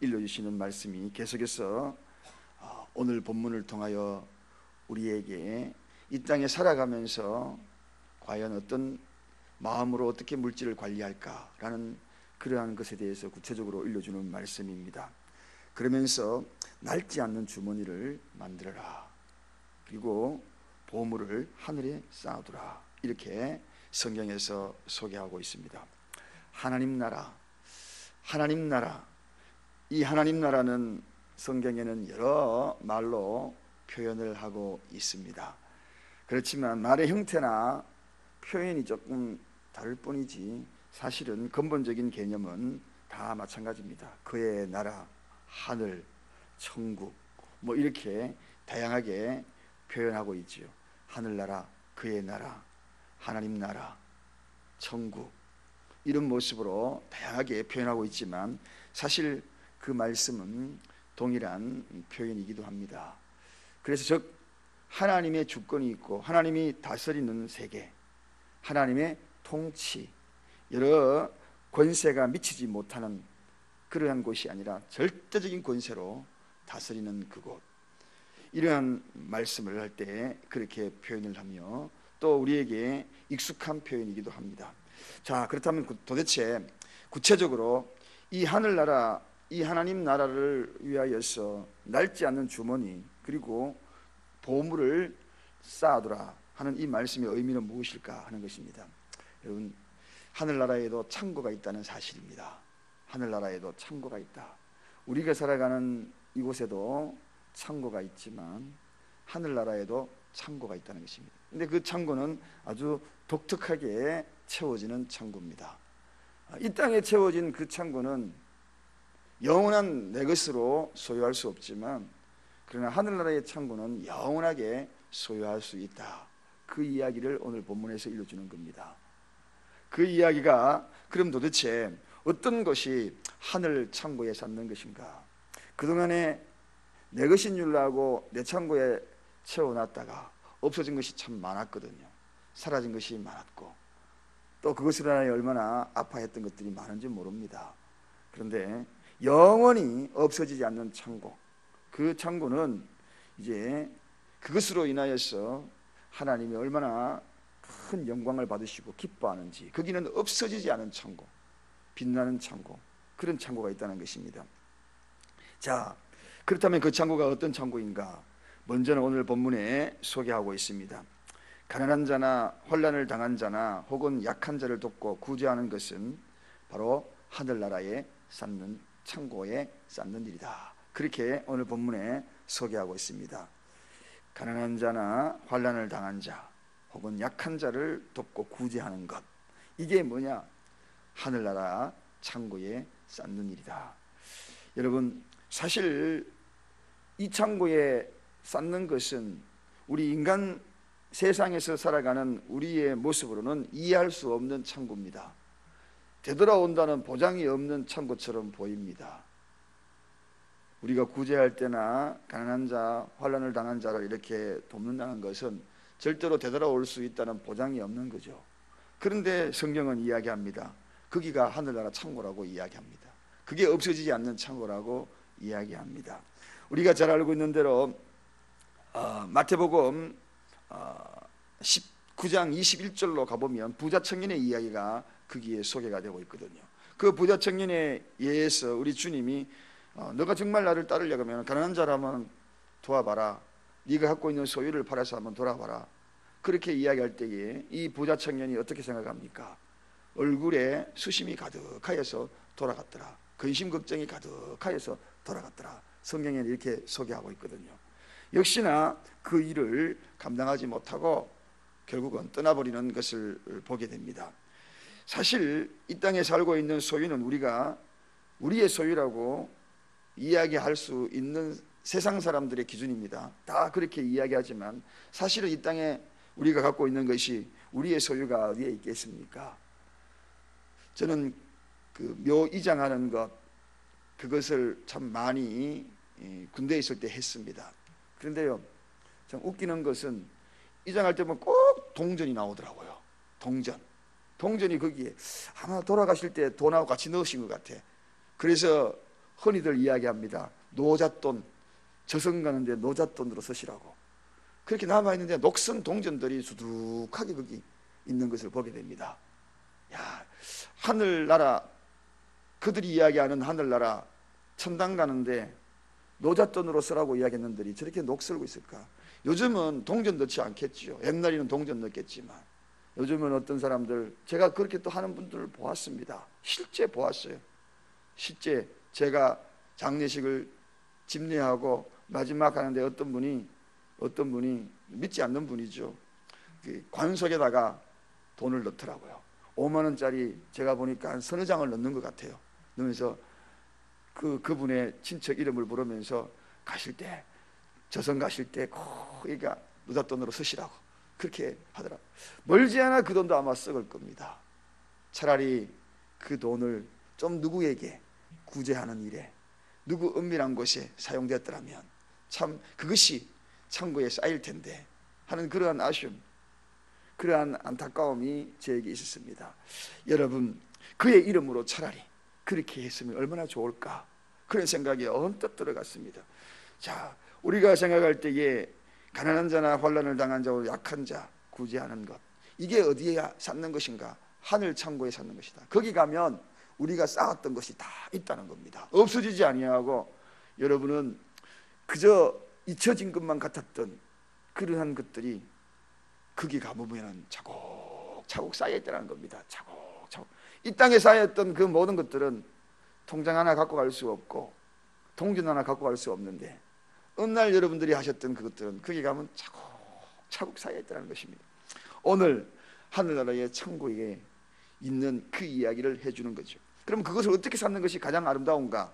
일러주시는 말씀이 계속해서 오늘 본문을 통하여 우리에게 이 땅에 살아가면서 과연 어떤 마음으로 어떻게 물질을 관리할까라는 그러한 것에 대해서 구체적으로 일러주는 말씀입니다. 그러면서 낡지 않는 주머니를 만들어라. 그리고 보물을 하늘에 쌓아두라. 이렇게 성경에서 소개하고 있습니다. 하나님 나라, 하나님 나라. 이 하나님 나라는 성경에는 여러 말로 표현을 하고 있습니다. 그렇지만 말의 형태나 표현이 조금 다를 뿐이지 사실은 근본적인 개념은 다 마찬가지입니다. 그의 나라, 하늘, 천국 뭐 이렇게 다양하게 표현하고 있지요. 하늘나라, 그의 나라, 하나님 나라, 천국 이런 모습으로 다양하게 표현하고 있지만 사실 그 말씀은 동일한 표현이기도 합니다. 그래서 즉 하나님의 주권이 있고 하나님이 다스리는 세계, 하나님의 통치, 여러 권세가 미치지 못하는 그러한 곳이 아니라 절대적인 권세로 다스리는 그곳, 이러한 말씀을 할 때 그렇게 표현을 하며 또 우리에게 익숙한 표현이기도 합니다. 자, 그렇다면 도대체 구체적으로 이 하늘나라, 이 하나님 나라를 위하여서 낡지 않는 주머니 그리고 보물을 쌓아두라 하는 이 말씀의 의미는 무엇일까 하는 것입니다. 여러분, 하늘나라에도 창고가 있다는 사실입니다. 하늘나라에도 창고가 있다. 우리가 살아가는 이곳에도 창고가 있지만 하늘나라에도 창고가 있다는 것입니다. 근데 그 창고는 아주 독특하게 채워지는 창고입니다. 이 땅에 채워진 그 창고는 영원한 내 것으로 소유할 수 없지만 그러나 하늘나라의 창고는 영원하게 소유할 수 있다. 그 이야기를 오늘 본문에서 일러주는 겁니다. 그 이야기가 그럼 도대체 어떤 것이 하늘 창고에 쌓는 것인가? 그동안에 내 것인 줄 알고 내 창고에 채워놨다가 없어진 것이 참 많았거든요. 사라진 것이 많았고 또 그것으로 인하여 얼마나 아파했던 것들이 많은지 모릅니다. 그런데 영원히 없어지지 않는 창고, 그 창고는 이제 그것으로 인하여서 하나님이 얼마나 큰 영광을 받으시고 기뻐하는지, 거기는 없어지지 않은 창고, 빛나는 창고, 그런 창고가 있다는 것입니다. 자, 그렇다면 그 창고가 어떤 창고인가? 먼저는 오늘 본문에 소개하고 있습니다. 가난한 자나 환난을 당한 자나 혹은 약한 자를 돕고 구제하는 것은 바로 하늘나라에 쌓는 창고에 쌓는 일이다. 그렇게 오늘 본문에 소개하고 있습니다. 가난한 자나 환난을 당한 자 혹은 약한 자를 돕고 구제하는 것, 이게 뭐냐? 하늘나라 창고에 쌓는 일이다. 여러분, 사실 이 창고에 쌓는 것은 우리 인간 세상에서 살아가는 우리의 모습으로는 이해할 수 없는 창고입니다. 되돌아온다는 보장이 없는 창고처럼 보입니다. 우리가 구제할 때나 가난한 자, 환난을 당한 자를 이렇게 돕는다는 것은 절대로 되돌아올 수 있다는 보장이 없는 거죠. 그런데 성경은 이야기합니다. 거기가 하늘나라 창고라고 이야기합니다. 그게 없어지지 않는 창고라고 이야기합니다. 우리가 잘 알고 있는 대로 마태복음 19장 21절로 가보면 부자 청년의 이야기가 거기에 소개가 되고 있거든요. 그 부자 청년에 의해서 우리 주님이 너가 정말 나를 따르려고 하면 가난한 자라면 도와봐라, 네가 갖고 있는 소유를 팔아서 한번 돌아봐라, 그렇게 이야기할 때에 이 부자 청년이 어떻게 생각합니까? 얼굴에 수심이 가득하여서 돌아갔더라, 근심 걱정이 가득하여서 돌아갔더라. 성경에는 이렇게 소개하고 있거든요. 역시나 그 일을 감당하지 못하고 결국은 떠나버리는 것을 보게 됩니다. 사실 이 땅에 살고 있는 소유는 우리가 우리의 소유라고 이야기할 수 있는 세상 사람들의 기준입니다. 다 그렇게 이야기하지만 사실은 이 땅에 우리가 갖고 있는 것이 우리의 소유가 어디에 있겠습니까? 저는 그 묘 이장하는 것, 그것을 참 많이 군대에 있을 때 했습니다. 그런데요, 참 웃기는 것은 이장할 때 보면 꼭 동전이 나오더라고요. 동전이 거기에 아마 돌아가실 때 돈하고 같이 넣으신 것 같아. 그래서 흔히들 이야기합니다. 노잣돈, 저승 가는데 노잣돈으로 쓰시라고. 그렇게 남아있는데 녹슨 동전들이 수두룩하게 거기 있는 것을 보게 됩니다. 야, 하늘나라, 그들이 이야기하는 하늘나라 천당 가는데 노잣돈으로 쓰라고 이야기했는들이 저렇게 녹슬고 있을까? 요즘은 동전 넣지 않겠지요. 옛날에는 동전 넣겠지만 요즘은 어떤 사람들, 제가 그렇게 또 하는 분들을 보았습니다. 실제 보았어요. 실제 제가 장례식을 집례하고 마지막 하는데 어떤 분이 믿지 않는 분이죠. 관속에다가 돈을 넣더라고요. 5만 원짜리 제가 보니까 한 서너 장을 넣는 것 같아요. 넣으면서 그분의 친척 이름을 부르면서 가실 때, 저승 가실 때 그러니까 노잣돈으로 쓰시라고 그렇게 하더라고요. 멀지 않아 그 돈도 아마 썩을 겁니다. 차라리 그 돈을 좀 누구에게 구제하는 일에, 누구 은밀한 곳에 사용되었더라면 참 그것이 창고에 쌓일 텐데 하는 그러한 아쉬움, 그러한 안타까움이 저에게 있었습니다. 여러분, 그의 이름으로 차라리 그렇게 했으면 얼마나 좋을까, 그런 생각이 언뜻 들어갔습니다. 자, 우리가 생각할 때에 가난한 자나 환난을 당한 자와 약한 자 구제하는 것, 이게 어디에 쌓는 것인가? 하늘 창고에 쌓는 것이다. 거기 가면 우리가 쌓았던 것이 다 있다는 겁니다. 없어지지 아니하고, 여러분은 그저 잊혀진 것만 같았던 그러한 것들이 거기 가보면 차곡차곡 쌓여있다는 겁니다. 차곡차곡. 이 땅에 쌓였던 그 모든 것들은 통장 하나 갖고 갈 수 없고 동전 하나 갖고 갈 수 없는데, 어느 날 여러분들이 하셨던 그것들은 거기 가면 차곡차곡 쌓여있다는 것입니다. 오늘 하늘나라의 창고에 있는 그 이야기를 해주는 거죠. 그럼 그것을 어떻게 쌓는 것이 가장 아름다운가?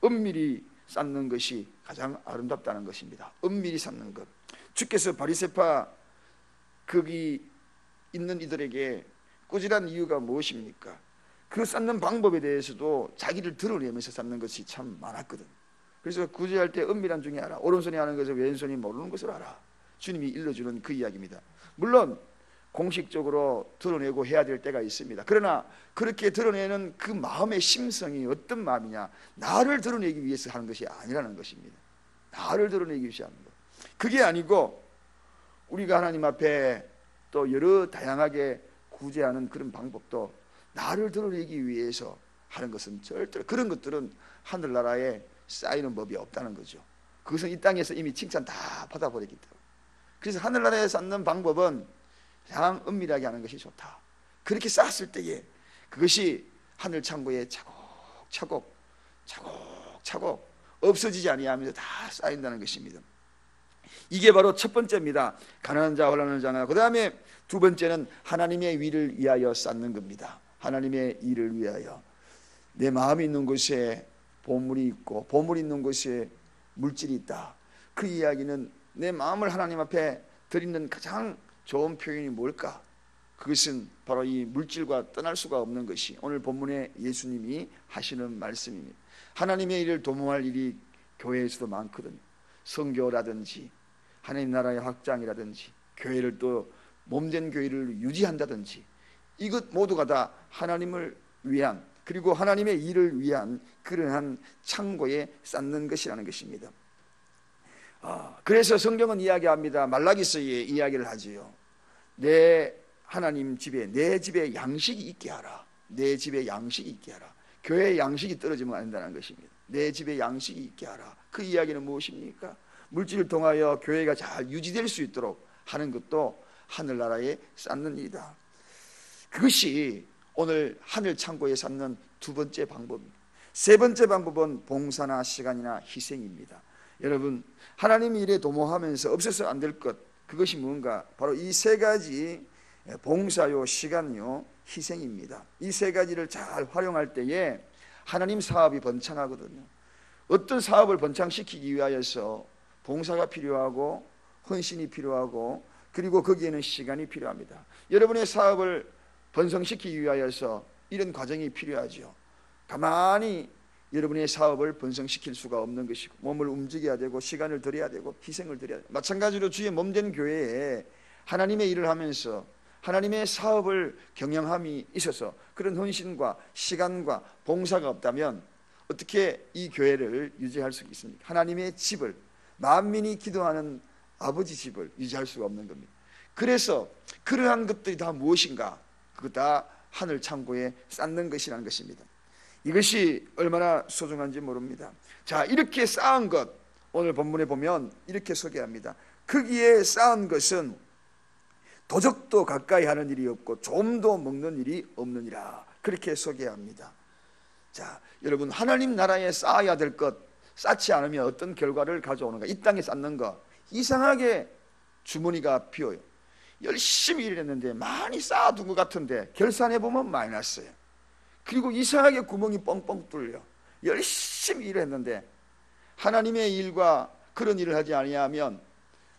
은밀히 쌓는 것이 가장 아름답다는 것입니다. 은밀히 쌓는 것. 주께서 바리새파 거기 있는 이들에게 꾸질한 이유가 무엇입니까? 그 쌓는 방법에 대해서도 자기를 드러내면서 쌓는 것이 참 많았거든. 그래서 구제할 때 은밀한 중에 알아. 오른손이 하는 것을 왼손이 모르는 것을 알아. 주님이 일러주는 그 이야기입니다. 물론 공식적으로 드러내고 해야 될 때가 있습니다. 그러나 그렇게 드러내는 그 마음의 심성이 어떤 마음이냐? 나를 드러내기 위해서 하는 것이 아니라는 것입니다. 나를 드러내기 위해서 하는 것. 그게 아니고 우리가 하나님 앞에 또 여러 다양하게 구제하는 그런 방법도 나를 드러내기 위해서 하는 것은 절대로, 그런 것들은 하늘나라에 쌓이는 법이 없다는 거죠. 그것은 이 땅에서 이미 칭찬 다 받아버렸기 때문에. 그래서 하늘나라에 쌓는 방법은 가장 은밀하게 하는 것이 좋다. 그렇게 쌓았을 때에 그것이 하늘 창고에 차곡차곡 없어지지 아니하면서 다 쌓인다는 것입니다. 이게 바로 첫 번째입니다. 가난한 자, 환난하는 자나. 그 다음에 두 번째는 하나님의 일을 위하여 쌓는 겁니다. 하나님의 일을 위하여. 내 마음이 있는 곳에 보물이 있고 보물이 있는 곳에 물질이 있다. 그 이야기는 내 마음을 하나님 앞에 드리는 가장 좋은 표현이 뭘까? 그것은 바로 이 물질과 떠날 수가 없는 것이 오늘 본문에 예수님이 하시는 말씀입니다. 하나님의 일을 도모할 일이 교회에서도 많거든요. 선교라든지 하나님 나라의 확장이라든지 교회를 또 몸된 교회를 유지한다든지, 이것 모두가 다 하나님을 위한, 그리고 하나님의 일을 위한 그러한 창고에 쌓는 것이라는 것입니다. 그래서 성경은 이야기합니다. 말라기서에 이야기를 하지요. 내 하나님 집에, 내 집에 양식이 있게 하라. 내 집에 양식이 있게 하라. 교회에 양식이 떨어지면 안 된다는 것입니다. 내 집에 양식이 있게 하라. 그 이야기는 무엇입니까? 물질을 통하여 교회가 잘 유지될 수 있도록 하는 것도 하늘나라에 쌓는 일이다. 그것이 오늘 하늘 창고에 쌓는 두 번째 방법입니다. 세 번째 방법은 봉사나 시간이나 희생입니다. 여러분, 하나님 일에 도모하면서 없어서 안 될 것, 그것이 뭔가? 바로 이 세 가지, 봉사요, 시간요, 희생입니다. 이 세 가지를 잘 활용할 때에 하나님 사업이 번창하거든요. 어떤 사업을 번창시키기 위하여서 봉사가 필요하고 헌신이 필요하고 그리고 거기에는 시간이 필요합니다. 여러분의 사업을 번성시키기 위하여서 이런 과정이 필요하죠. 가만히 여러분의 사업을 번성시킬 수가 없는 것이고 몸을 움직여야 되고 시간을 들여야 되고 희생을 드려야 되고, 마찬가지로 주의 몸된 교회에 하나님의 일을 하면서 하나님의 사업을 경영함이 있어서 그런 헌신과 시간과 봉사가 없다면 어떻게 이 교회를 유지할 수 있습니까? 하나님의 집을, 만민이 기도하는 아버지 집을 유지할 수가 없는 겁니다. 그래서 그러한 것들이 다 무엇인가? 그거 다 하늘 창고에 쌓는 것이라는 것입니다. 이것이 얼마나 소중한지 모릅니다. 자, 이렇게 쌓은 것, 오늘 본문에 보면 이렇게 소개합니다. 거기에 쌓은 것은 도적도 가까이 하는 일이 없고 좀도 먹는 일이 없느니라, 그렇게 소개합니다. 자, 여러분, 하나님 나라에 쌓아야 될 것 쌓지 않으면 어떤 결과를 가져오는가? 이 땅에 쌓는 거 이상하게 주머니가 비어요. 열심히 일했는데 많이 쌓아둔 것 같은데 결산해보면 마이너스예요. 그리고 이상하게 구멍이 뻥뻥 뚫려. 열심히 일했는데 하나님의 일과 그런 일을 하지 아니하면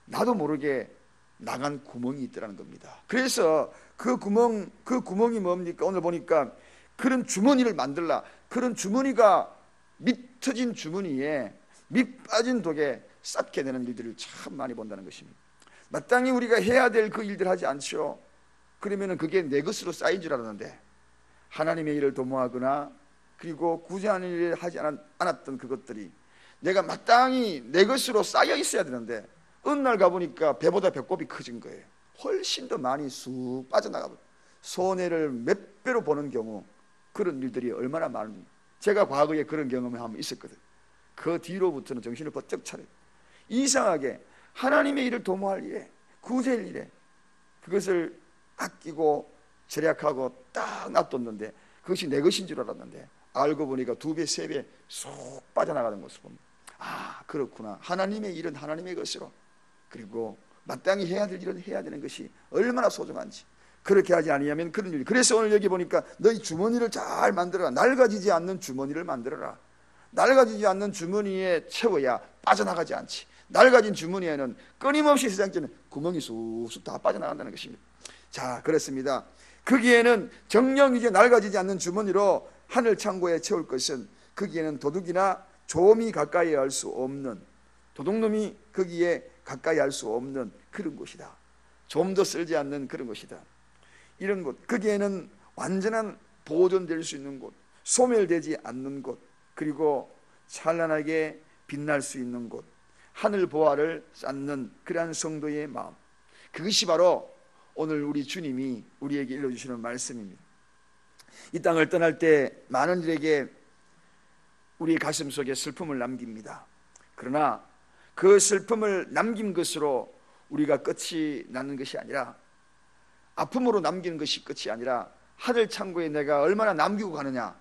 나도 모르게 나간 구멍이 있더라는 겁니다. 그래서 그 구멍이 뭡니까? 오늘 보니까 그런 주머니를 만들라. 그런 주머니가 밑 터진 주머니에 밑 빠진 독에 쌓게 되는 일들을 참 많이 본다는 것입니다. 마땅히 우리가 해야 될 그 일들 하지 않죠. 그러면 그게 내 것으로 쌓인 줄 알았는데 하나님의 일을 도모하거나 그리고 구제하는 일을 하지 않았던 그것들이 내가 마땅히 내 것으로 쌓여 있어야 되는데 어느 날 가보니까 배보다 배꼽이 커진 거예요. 훨씬 더 많이 쑥 빠져나가고 손해를 몇 배로 보는 경우, 그런 일들이 얼마나 많습니까? 제가 과거에 그런 경험이 한번 있었거든요. 그 뒤로부터는 정신을 번쩍 차려요. 이상하게 하나님의 일을 도모할 일에, 구제할 일에 그것을 아끼고 절약하고 딱 놔뒀는데 그것이 내 것인 줄 알았는데 알고 보니까 2배, 3배 쏙 빠져나가는 것을 봅니다. 아, 그렇구나. 하나님의 일은 하나님의 것으로, 그리고 마땅히 해야 될 일은 해야 되는 것이 얼마나 소중한지, 그렇게 하지 아니하면 그런 일. 그래서 오늘 여기 보니까 너희 주머니를 잘 만들어라. 낡아지지 않는 주머니를 만들어라. 낡아지지 않는 주머니에 채워야 빠져나가지 않지. 낡아진 주머니에는 끊임없이 세상에는 구멍이 쑥쑥 다 빠져나간다는 것입니다. 자, 그렇습니다. 거기에는 정녕 이제 낡아지지 않는 주머니로 하늘 창고에 채울 것은 거기에는 도둑이나 조음이 가까이 할 수 없는, 도둑놈이 거기에 가까이 할 수 없는 그런 곳이다. 좀도 쓸지 않는 그런 곳이다. 이런 곳, 거기에는 완전한 보존될 수 있는 곳, 소멸되지 않는 곳, 그리고 찬란하게 빛날 수 있는 곳, 하늘 보화를 쌓는 그러한 성도의 마음, 그것이 바로 오늘 우리 주님이 우리에게 일러주시는 말씀입니다. 이 땅을 떠날 때 많은 이들에게 우리 가슴 속에 슬픔을 남깁니다. 그러나 그 슬픔을 남긴 것으로 우리가 끝이 나는 것이 아니라, 아픔으로 남기는 것이 끝이 아니라 하늘 창고에 내가 얼마나 남기고 가느냐.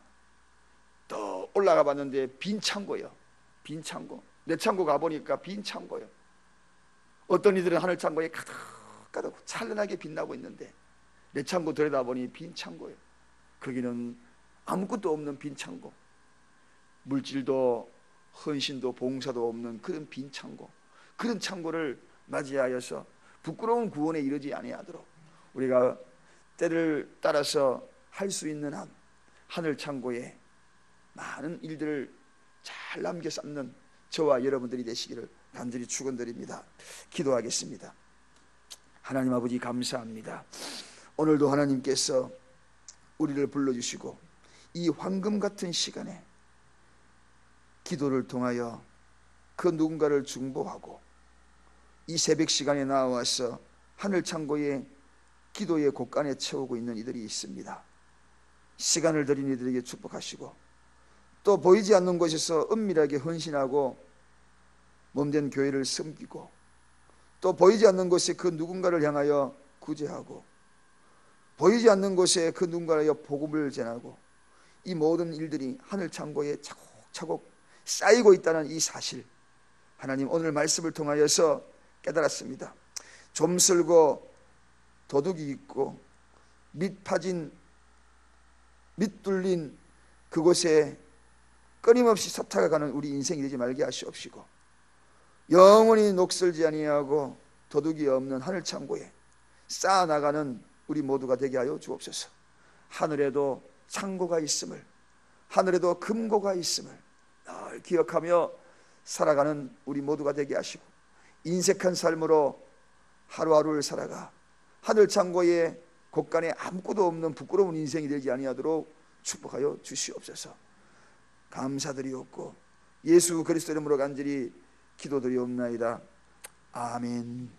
또 올라가 봤는데 빈 창고예요. 빈 창고. 내 창고 가보니까 빈 창고예요. 어떤 이들은 하늘 창고에 가득 찬란하게 빛나고 있는데 내 창고 들여다보니 빈 창고예요. 거기는 아무것도 없는 빈 창고, 물질도 헌신도 봉사도 없는 그런 빈 창고, 그런 창고를 맞이하여서 부끄러운 구원에 이르지 아니하도록 우리가 때를 따라서 할 수 있는 한 하늘 창고에 많은 일들을 잘 남겨 쌓는 저와 여러분들이 되시기를 간절히 축원드립니다. 기도하겠습니다. 하나님 아버지, 감사합니다. 오늘도 하나님께서 우리를 불러주시고 이 황금 같은 시간에 기도를 통하여 그 누군가를 중보하고 이 새벽 시간에 나와서 하늘 창고에 기도의 곳간에 채우고 있는 이들이 있습니다. 시간을 들인 이들에게 축복하시고 또 보이지 않는 곳에서 은밀하게 헌신하고 몸된 교회를 섬기고 또 보이지 않는 곳에 그 누군가를 향하여 구제하고 보이지 않는 곳에 그 누군가를 향하여 복음을 전하고 이 모든 일들이 하늘 창고에 차곡차곡 쌓이고 있다는 이 사실, 하나님 오늘 말씀을 통하여서 깨달았습니다. 좀슬고 도둑이 있고 밑 파진 밑 뚫린 그곳에 끊임없이 섭타가가는 우리 인생이 되지 말게 하시옵시고 영원히 녹슬지 아니하고 도둑이 없는 하늘 창고에 쌓아나가는 우리 모두가 되게 하여 주옵소서. 하늘에도 창고가 있음을, 하늘에도 금고가 있음을 늘 기억하며 살아가는 우리 모두가 되게 하시고 인색한 삶으로 하루하루를 살아가 하늘 창고에 곳간에 아무것도 없는 부끄러운 인생이 되지 아니하도록 축복하여 주시옵소서. 감사드리옵고 예수 그리스도 이름으로 간절히 기도드리옵나이다. 아멘.